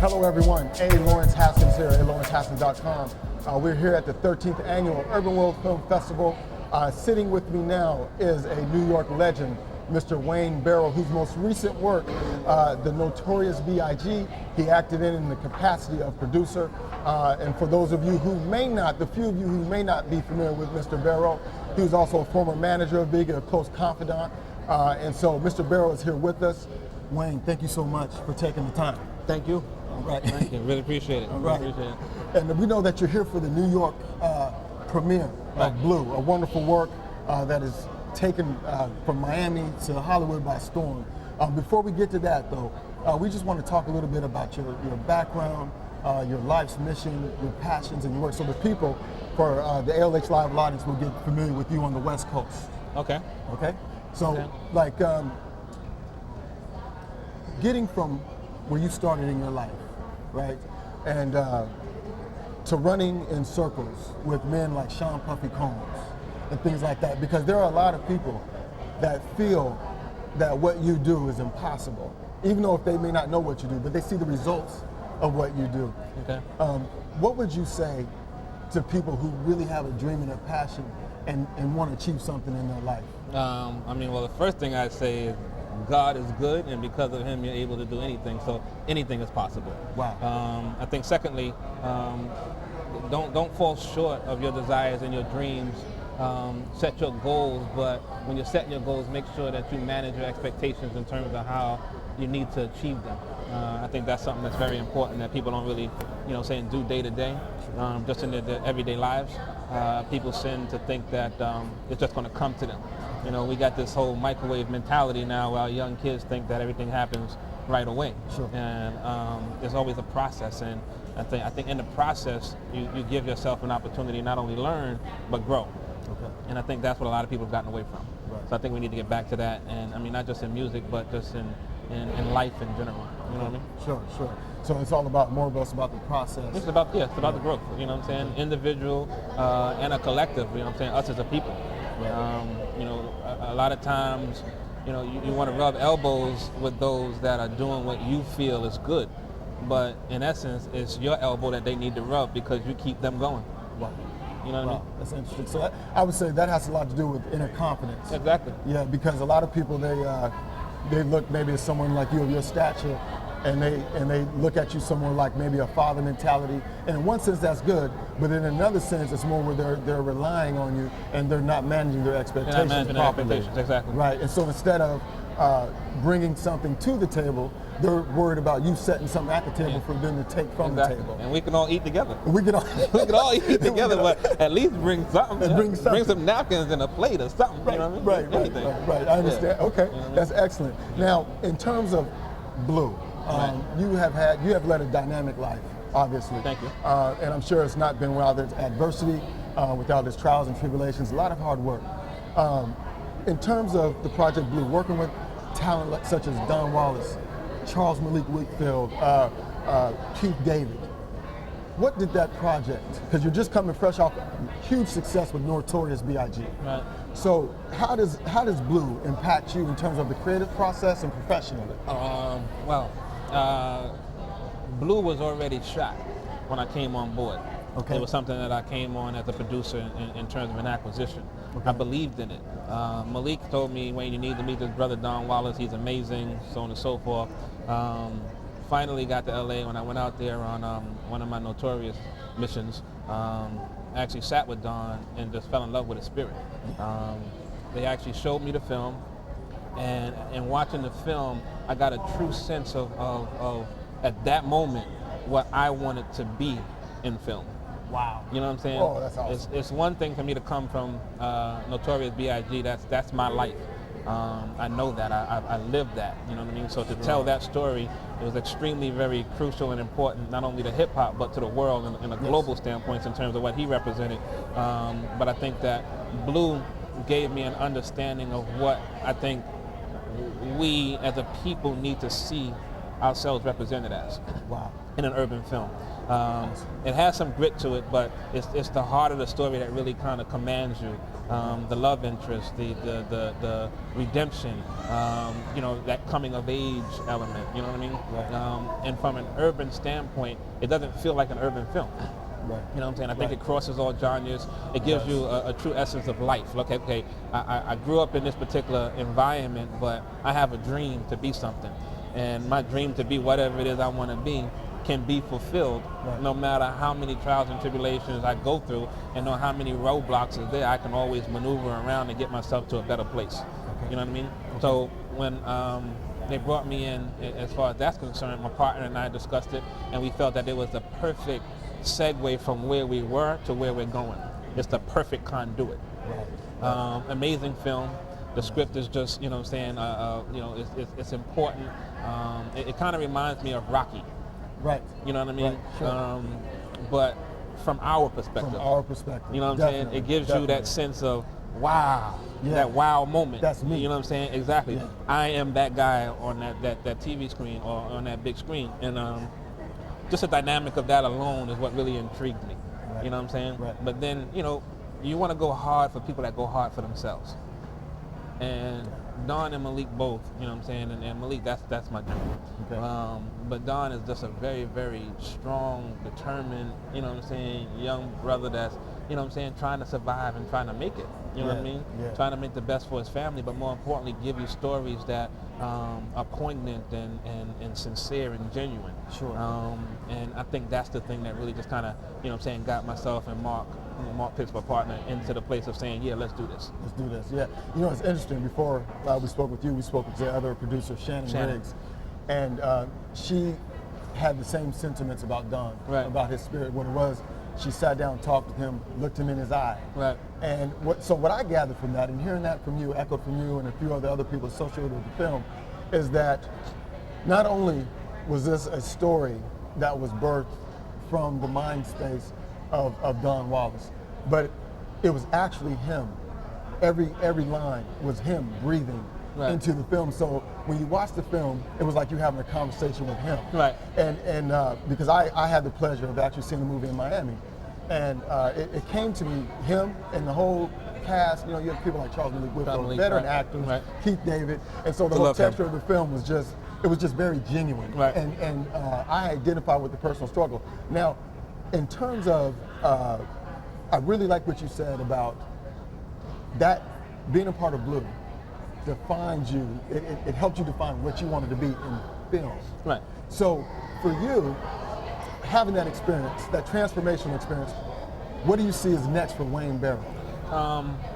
Hello everyone, A. Lawrence Haskins here at lawrencehaskins.com. We're here at the 13th annual Urbanworld Film Festival. Sitting with me now is a New York legend, Mr. Wayne Barrow, whose most recent work, the Notorious B.I.G., he acted in the capacity of producer. And for those of you who may not, the few of you who may not be familiar with Mr. Barrow, he was also a former manager of Big, a close confidant. And so Mr. Barrow is here with us. Wayne, thank you so much for taking the time. Thank you. All right. Thank you. Really appreciate it. Right. Really appreciate it. And we know that you're here for the New York premiere of Blue, a wonderful work that is taken from Miami to Hollywood by storm. Before we get to that, though, we just want to talk a little bit about your background, your life's mission, your passions, and your work, so the people for the ALH Live audience will get familiar with you on the West Coast. Okay. Okay? So, like, getting from where you started in your life, right, and to running in circles with men like Sean Puffy Combs and things like that, because there are a lot of people that feel that what you do is impossible, even though if they may not know what you do, but they see the results of what you do. Okay. What would you say to people who really have a dream and a passion and want to achieve something in their life? I mean, well, the first thing I'd say is God is good, and because of Him, you're able to do anything. So anything is possible. Wow. I think secondly, don't fall short of your desires and your dreams. Set your goals, but when you're setting your goals, make sure that you manage your expectations in terms of how you need to achieve them. I think that's something that's very important that people don't really, do day to day, just in their everyday lives. People tend to think that it's just going to come to them. We got this whole microwave mentality now, where young kids think that everything happens right away. Sure. And there's always a process, and I think in the process you give yourself an opportunity to not only learn but grow. Okay. And I think that's what a lot of people have gotten away from. Right. So I think we need to get back to that, and I mean not just in music, but just in life in general. You know what I mean? Sure. So it's all about about the process. It's about the growth. You know what I'm saying? Individual and a collective. You know what I'm saying? Us as a people. Right. A lot of times, you want to rub elbows with those that are doing what you feel is good, but in essence, it's your elbow that they need to rub because you keep them going. Wow. You know what I mean? That's interesting. So I would say that has a lot to do with inner confidence. Exactly. Yeah, because a lot of people they look maybe at someone like you of your stature, and they look at you somewhere like maybe a father mentality. And in one sense that's good, but in another sense it's more where they're relying on you and they're not managing their expectations properly. Exactly. Right. And so instead of bringing something to the table, they're worried about you setting something at the table for them to take from the table. And we can all eat together. We can all eat together, but at least bring something. Bring some napkins and a plate or something. Right, you know what I mean? Right. I understand. Yeah. Okay, that's excellent. Now, in terms of Blue, you have led a dynamic life, obviously. Thank you. And I'm sure it's not been without its adversity, without its trials and tribulations, a lot of hard work. In terms of the Project Blue, working with talent such as Don Wallace, Charles Malik Wakefield, Keith David, what did that project, because you're just coming fresh off huge success with Notorious B.I.G. Right. So how does Blue impact you in terms of the creative process and professionally? Blue was already shot when I came on board. Okay. It was something that I came on as a producer in terms of an acquisition. Okay. I believed in it. Malik told me, Wayne, you need to meet this brother Don Wallace. He's amazing, so on and so forth. Finally got to LA when I went out there on one of my Notorious missions. I actually sat with Don and just fell in love with his spirit. They actually showed me the film, and watching the film, I got a true sense of at that moment what I wanted to be in film. Wow. You know what I'm saying? Oh, that's awesome. It's one thing for me to come from Notorious B.I.G. That's my life. I know that. I lived that. You know what I mean? So to tell that story, it was extremely very crucial and important, not only to hip hop, but to the world in a global standpoint in terms of what he represented. But I think that Blue gave me an understanding of what I think we as a people need to see ourselves represented as. Wow. In an urban film. It has some grit to it, but it's the heart of the story that really kind of commands you. The love interest, the redemption, that coming of age element, you know what I mean? Right. And from an urban standpoint, it doesn't feel like an urban film. Right. You know what I'm saying? I think it crosses all genres. It gives you a true essence of life. Look, okay, I grew up in this particular environment, but I have a dream to be something. And my dream to be whatever it is I want to be can be fulfilled no matter how many trials and tribulations I go through and know how many roadblocks are there. I can always maneuver around and get myself to a better place. Okay. You know what I mean? Okay. So when they brought me in, as far as that's concerned, my partner and I discussed it, and we felt that it was the perfect segue from where we were to where we're going. It's the perfect conduit. Amazing film. The script is just, you know what I'm saying, it's important. It kind of reminds me of Rocky. Right. You know what I mean? Right. Sure. But from our perspective. From our perspective. You know what I'm saying? It gives you that sense of, wow, that wow moment. That's me. You know what I'm saying? Exactly. Yeah. I am that guy on that TV screen or on that big screen. And just the dynamic of that alone is what really intrigued me. Right. You know what I'm saying? Right. But then, you want to go hard for people that go hard for themselves. And Don and Malik both, you know what I'm saying? And Malik, that's my dream. Okay. But Don is just a very, very strong, determined, you know what I'm saying, young brother that's, you know what I'm saying, trying to survive and trying to make it. You know what I mean? Yeah. Trying to make the best for his family, but more importantly, give you stories that are poignant and sincere and genuine. Sure. And I think that's the thing that really just kind of, you know what I'm saying, got myself and Mark Pitts, my partner, into the place of saying, yeah, let's do this. Let's do this, yeah. It's interesting, before we spoke with you, we spoke with the other producer, Shannon Riggs, and she had the same sentiments about Don, about his spirit. What it was, she sat down, talked with him, looked him in his eye. Right. And what I gathered from that, and hearing that from you, echoed from you and a few other people associated with the film, is that not only was this a story that was birthed from the mind space of Don Wallace, but it was actually him. Every line was him breathing into the film. So when you watch the film, it was like you having a conversation with him. Right. And because I had the pleasure of actually seeing the movie in Miami, and it came to me, him and the whole cast. You have people like Charles Malik Whitfield, veteran actors, Keith David, and so the whole texture of the film was just very genuine. Right. And I identify with the personal struggle. Now, in terms of, I really like what you said about that being a part of Blue defines you. It helped you define what you wanted to be in film. Right. So for you, having that experience, that transformational experience, what do you see as next for Wayne Barrow?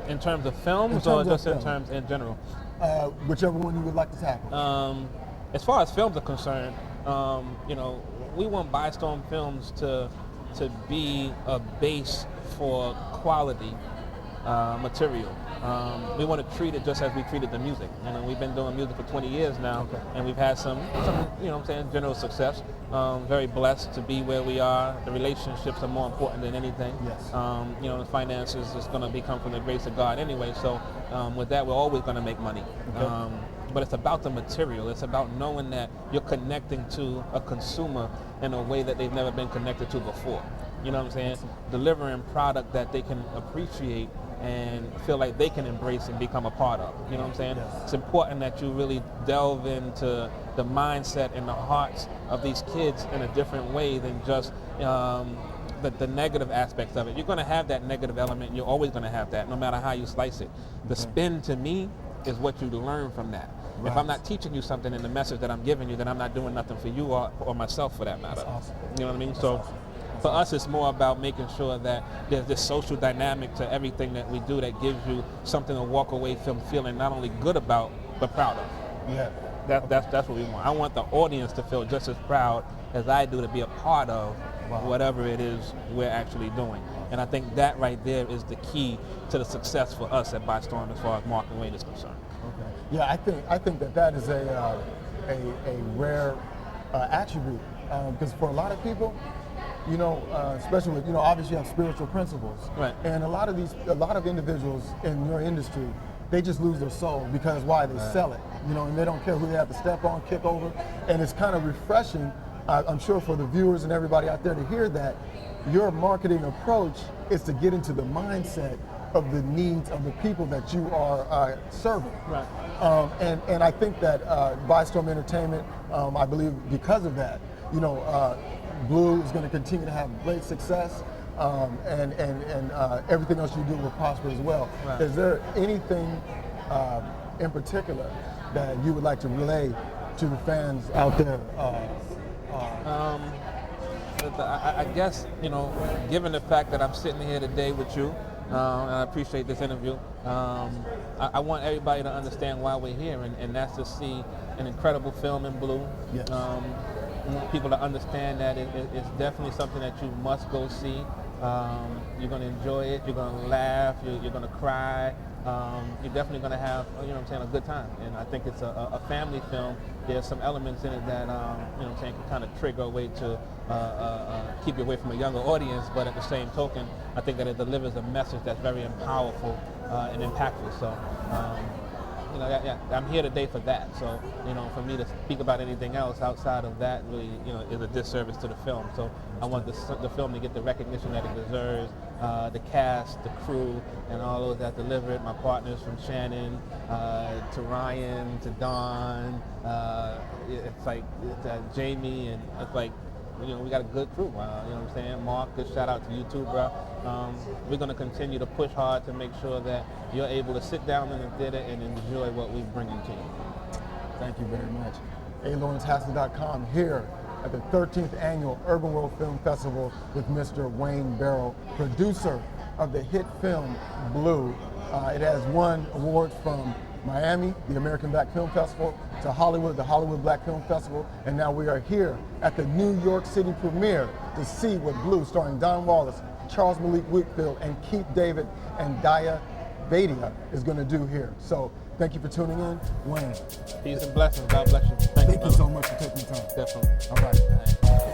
In terms of films or just in terms in general? Whichever one you would like to tackle. As far as films are concerned, we want Bystorm Films to be a base for quality material. We want to treat it just as we treated the music. We've been doing music for 20 years now, and we've had some, general success. Very blessed to be where we are. The relationships are more important than anything. Yes. The finances is going to come from the grace of God anyway. So with that, we're always going to make money. Okay. But it's about the material. It's about knowing that you're connecting to a consumer in a way that they've never been connected to before. You know what I'm saying? Delivering product that they can appreciate and feel like they can embrace and become a part of. You know what I'm saying? Yes. It's important that you really delve into the mindset and the hearts of these kids in a different way than just the negative aspects of it. You're going to have that negative element. You're always going to have that, no matter how you slice it. The spin, to me, is what you learn from that. Right. If I'm not teaching you something in the message that I'm giving you, then I'm not doing nothing for you or myself, for that matter. That's awesome. You know what I mean? That's So awesome. For us, it's more about making sure that there's this social dynamic to everything that we do that gives you something to walk away from feeling not only good about, but proud of. Yeah. That's what we want. I want the audience to feel just as proud as I do to be a part of whatever it is we're actually doing. And I think that right there is the key to the success for us at Bystorm as far as Mark and Wayne is concerned. Okay. Yeah, I think that is a rare attribute, because for a lot of people, especially with, obviously you have spiritual principles. Right. And a lot of individuals in your industry, they just lose their soul because why? They sell it, and they don't care who they have to step on, kick over. And it's kind of refreshing I'm sure for the viewers and everybody out there to hear that, your marketing approach is to get into the mindset of the needs of the people that you are serving. Right. And I think that Bystorm Entertainment, I believe because of that, Blue is going to continue to have great success, and everything else you do will prosper as well. Right. Is there anything in particular that you would like to relay to the fans out there? I guess, given the fact that I'm sitting here today with you, and I appreciate this interview, I want everybody to understand why we're here, and that's to see an incredible film in Blue. Yes. I want people to understand that it's definitely something that you must go see. You're going to enjoy it, you're going to laugh, you're going to cry. You're definitely going to have, a good time. And I think it's a family film. There's some elements in it that, can kind of trigger a way to keep you away from a younger audience, but at the same token, I think that it delivers a message that's very powerful and impactful. So, I'm here today for that. So, for me to speak about anything else outside of that really, is a disservice to the film. So I want the film to get the recognition that it deserves. The cast, the crew, and all those that deliver it. My partners from Shannon to Ryan to Don. It's Jamie, and it's like, we got a good crew. You know what I'm saying? Mark, good shout out to you too, bro. We're going to continue to push hard to make sure that you're able to sit down in the theater and enjoy what we bring to you. Thank you very much. ALawrenceHaskins.com here at the 13th Annual Urbanworld Film Festival with Mr. Wayne Barrow, producer of the hit film Blue. It has won awards from Miami, the American Black Film Festival, to Hollywood, the Hollywood Black Film Festival, and now we are here at the New York City premiere to see what Blue, starring Don Wallace, Charles Malik Whitfield, and Keith David, and Daya Vadia is going to do here. So thank you for tuning in. Wayne. Peace and blessings. God bless you. Thank you so much for taking the time. Definitely. All right.